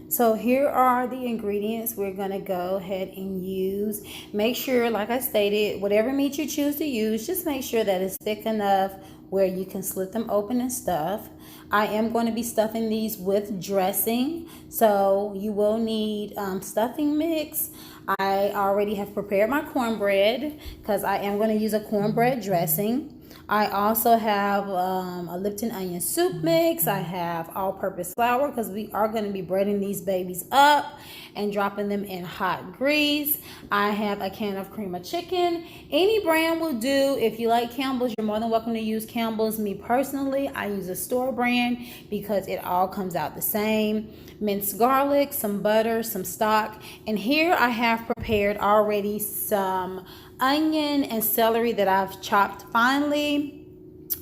So here are the ingredients we're going to go ahead and use. Make sure, like I stated, whatever meat you choose to use, just make sure that it's thick enough where you can slit them open and stuff. I am going to be stuffing these with dressing, so you will need stuffing mix. I already have prepared my cornbread because I am going to use a cornbread dressing. I also have a Lipton onion soup mix. I have all-purpose flour because we are going to be breading these babies up and dropping them in hot grease. I have a can of cream of chicken. Any brand will do. If you like Campbell's, you're more than welcome to use Campbell's. Me personally, I use a store brand because it all comes out the same. Minced garlic, some butter, some stock. And here I have prepared already some onion and celery that I've chopped finely,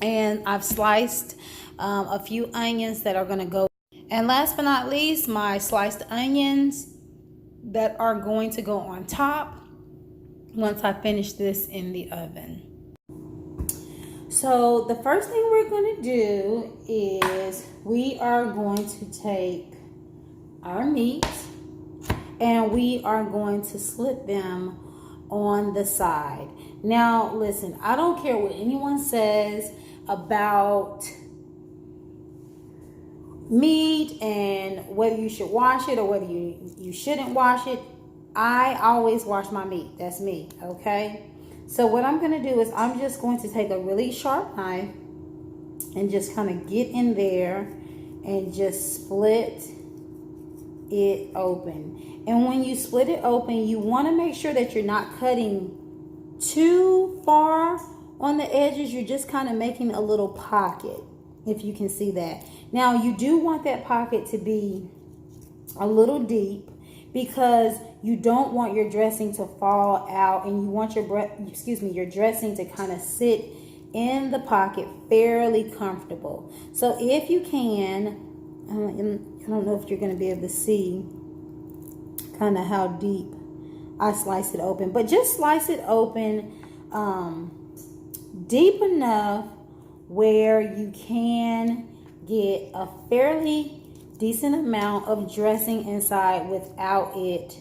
and I've sliced a few onions that are going to go, and last but not least, my sliced onions that are going to go on top once I finish this in the oven. So the first thing we're going to do is we are going to take our meat and we are going to slit them on the side. Now listen, I don't care what anyone says about meat and whether you should wash it or whether you shouldn't wash it. I always wash my meat. That's me, okay? So what I'm going to do is I'm just going to take a really sharp knife and just kind of get in there and just split it open. And when you split it open, you want to make sure that you're not cutting too far on the edges. You're just kind of making a little pocket, if you can see that. Now you do want that pocket to be a little deep because you don't want your dressing to fall out, and you want your dressing to kind of sit in the pocket fairly comfortable. So if you can, I don't know if you're going to be able to see kind of how deep I slice it open, but just slice it open deep enough where you can get a fairly decent amount of dressing inside without it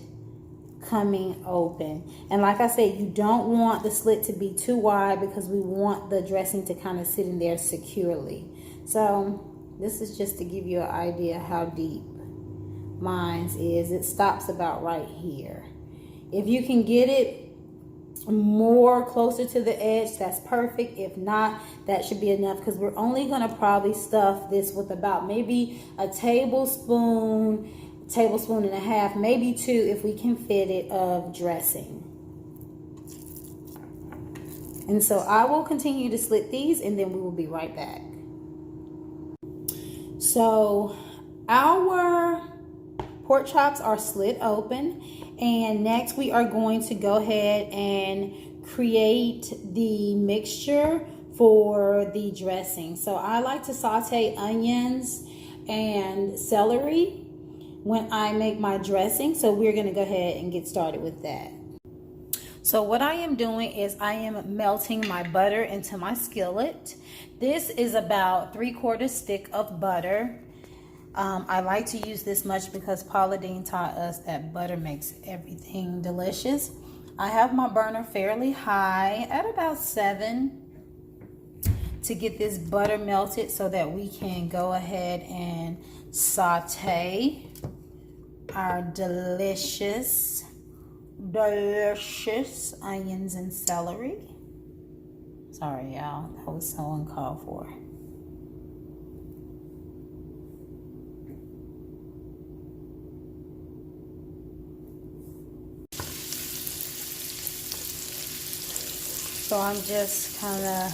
coming open. And like I said, you don't want the slit to be too wide because we want the dressing to kind of sit in there securely. So this is just to give you an idea how deep mine is. It stops about right here. If you can get it more closer to the edge, that's perfect. If not, that should be enough because we're only going to probably stuff this with about maybe a tablespoon and a half, maybe 2 if we can fit it, of dressing. And so I will continue to slit these and then we will be right back. So our pork chops are slit open, and next we are going to go ahead and create the mixture for the dressing. So I like to saute onions and celery when I make my dressing, so we're going to go ahead and get started with that. So what I am doing is I am melting my butter into my skillet. This is about 3/4 stick of butter. I like to use this much because Paula Deen taught us that butter makes everything delicious. I have my burner fairly high at about 7 to get this butter melted so that we can go ahead and saute our delicious onions and celery. Sorry, y'all, that was so uncalled for. So I'm just kind of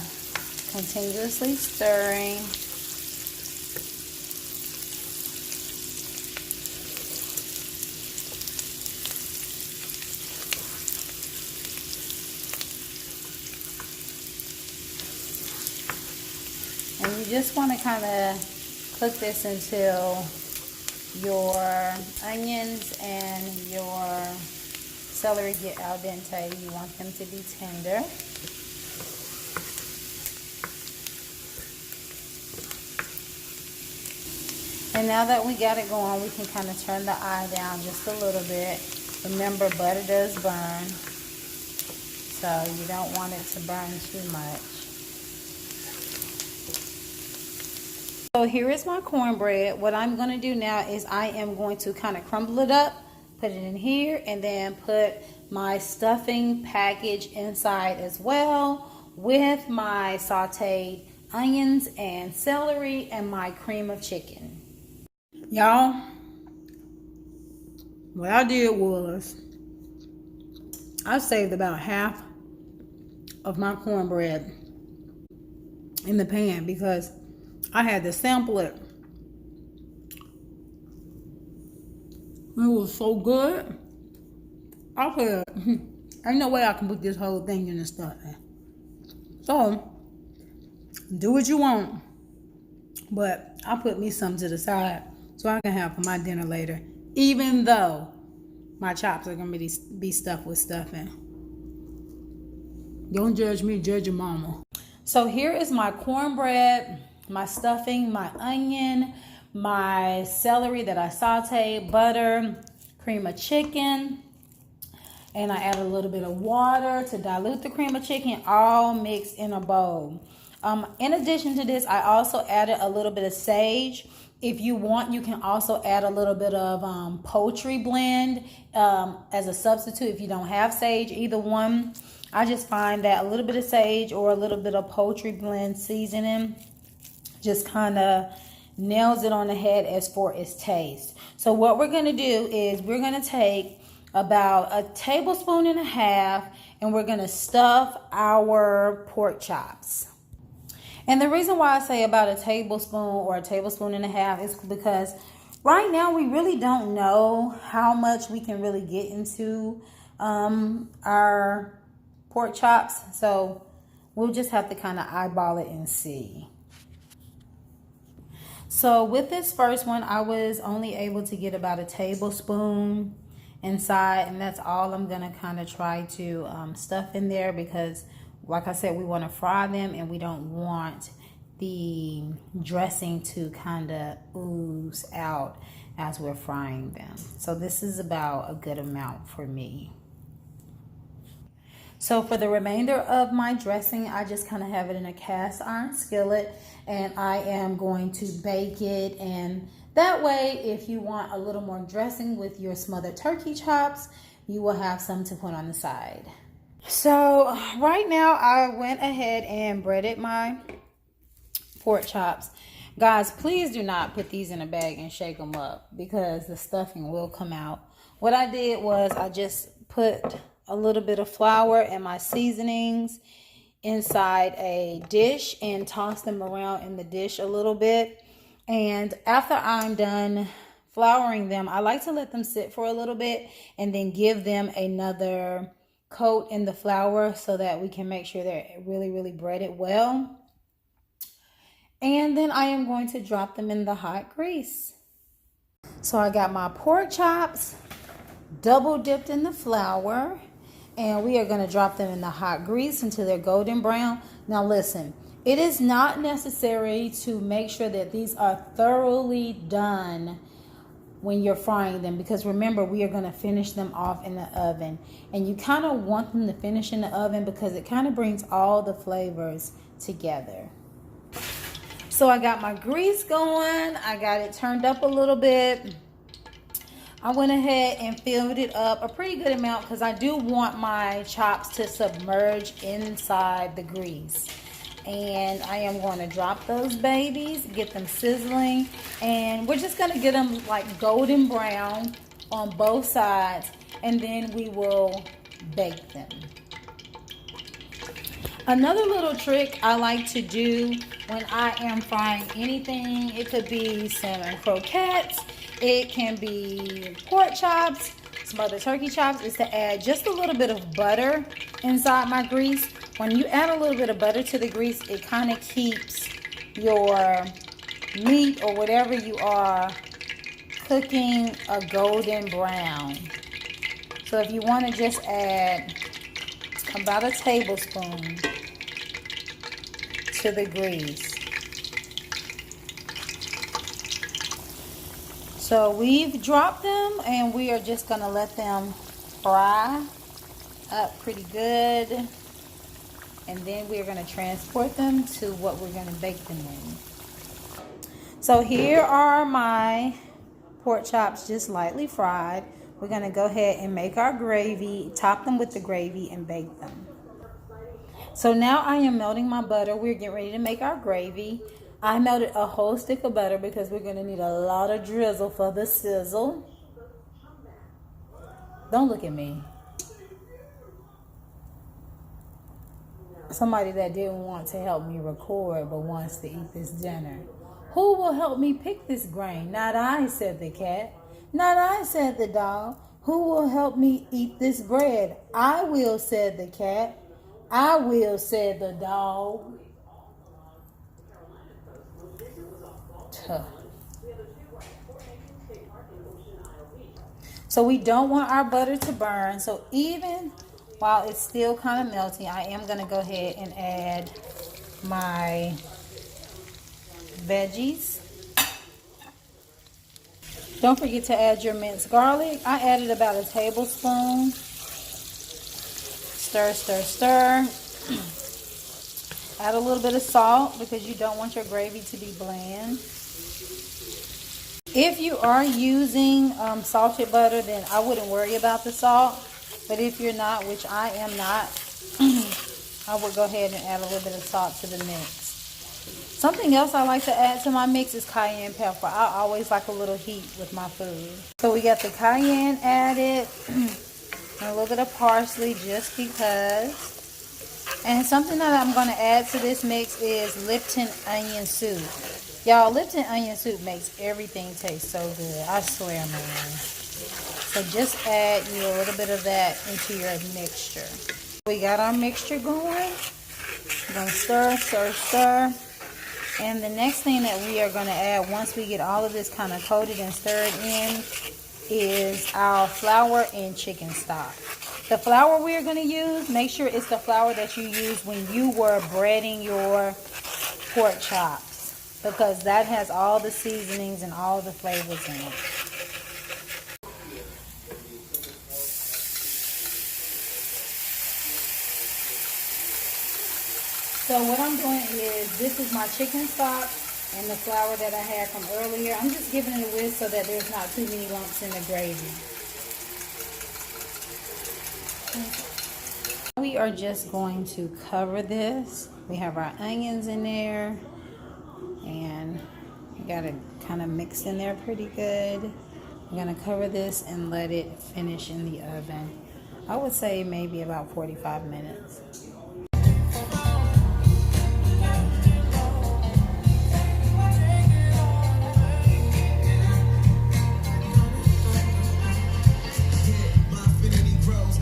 continuously stirring. And you just want to kind of cook this until your onions and your celery get al dente. You want them to be tender. And now that we got it going, we can kind of turn the eye down just a little bit. Remember, butter does burn, so you don't want it to burn too much. So here is my cornbread. What I'm going to do now is I am going to kind of crumble it up, put it in here, and then put my stuffing package inside as well with my sauteed onions and celery and my cream of chicken. Y'all, what I did was I saved about half of my cornbread in the pan because I had to sample it. It was so good. I said, ain't no way I can put this whole thing in the stuffing. So, do what you want. But I put me some to the side so I can have for my dinner later. Even though my chops are going to be stuffed with stuffing. Don't judge me, judge your mama. So here is my cornbread, my stuffing, my onion, my celery that I sauteed, butter, cream of chicken, and I add a little bit of water to dilute the cream of chicken, all mixed in a bowl. In addition to this, I also added a little bit of sage. If you want, you can also add a little bit of poultry blend as a substitute if you don't have sage, either one. I just find that a little bit of sage or a little bit of poultry blend seasoning just kind of nails it on the head as for its taste. So what we're going to do is we're going to take about a tablespoon and a half and we're going to stuff our pork chops. And the reason why I say about a tablespoon or a tablespoon and a half is because right now we really don't know how much we can really get into our pork chops. So we'll just have to kind of eyeball it and see. So with this first one, I was only able to get about a tablespoon inside, and that's all I'm going to kind of try to stuff in there because, like I said, we want to fry them and we don't want the dressing to kind of ooze out as we're frying them. So this is about a good amount for me. So for the remainder of my dressing, I just kind of have it in a cast iron skillet and I am going to bake it. And that way, if you want a little more dressing with your smothered turkey chops, you will have some to put on the side. So right now I went ahead and breaded my pork chops. Guys, please do not put these in a bag and shake them up because the stuffing will come out. What I did was I just put a little bit of flour and my seasonings inside a dish and toss them around in the dish a little bit. And after I'm done flouring them, I like to let them sit for a little bit and then give them another coat in the flour so that we can make sure they're really breaded well. And then I am going to drop them in the hot grease. So I got my pork chops double dipped in the flour and we are going to drop them in the hot grease until they're golden brown. Now listen, it is not necessary to make sure that these are thoroughly done when you're frying them, because remember, we are going to finish them off in the oven, and you kind of want them to finish in the oven because it kind of brings all the flavors together. So I got my grease going, I got it turned up a little bit. I went ahead and filled it up a pretty good amount because I do want my chops to submerge inside the grease. And I am going to drop those babies, get them sizzling, and we're just going to get them like golden brown on both sides, and then we will bake them. Another little trick I like to do when I am frying anything, it could be salmon croquettes, it can be pork chops, some other turkey chops, is to add just a little bit of butter inside my grease. When you add a little bit of butter to the grease, it kind of keeps your meat or whatever you are cooking a golden brown. So if you want to just add about a tablespoon to the grease. So we've dropped them and we are just gonna let them fry up pretty good. And then we're gonna transport them to what we're gonna bake them in. So here are my pork chops just lightly fried. We're gonna go ahead and make our gravy, top them with the gravy and bake them. So now I am melting my butter. We're getting ready to make our gravy. I melted a whole stick of butter because we're gonna need a lot of drizzle for the sizzle. Don't look at me. Somebody that didn't want to help me record but wants to eat this dinner. Who will help me pick this grain? Not I, said the cat. Not I, said the dog. Who will help me eat this bread? I will, said the cat. I will, said the dog. Tuh. So we don't want our butter to burn. So even while it's still kind of melting, I am going to go ahead and add my veggies. Don't forget to add your minced garlic. I added about a tablespoon. Stir, stir, stir. Add a little bit of salt because you don't want your gravy to be bland. If you are using salted butter, then I wouldn't worry about the salt. But if you're not, which I am not, I would go ahead and add a little bit of salt to the mix. Something else I like to add to my mix is cayenne pepper. I always like a little heat with my food. So we got the cayenne added, and a little bit of parsley just because. And something that I'm going to add to this mix is Lipton onion soup. Y'all, Lipton onion soup makes everything taste so good. I swear, man. So just add you a little bit of that into your mixture. We got our mixture going. We're going to stir, stir, stir. And the next thing that we are going to add once we get all of this kind of coated and stirred in is our flour and chicken stock. The flour we are going to use, make sure it's the flour that you used when you were breading your pork chops, because that has all the seasonings and all the flavors in it. So what I'm doing is, this is my chicken stock and the flour that I had from earlier. I'm just giving it a whisk so that there's not too many lumps in the gravy. We are just going to cover this. We have our onions in there, and you got to kind of mix in there pretty good. I'm going to cover this and let it finish in the oven. I would say maybe about 45 minutes.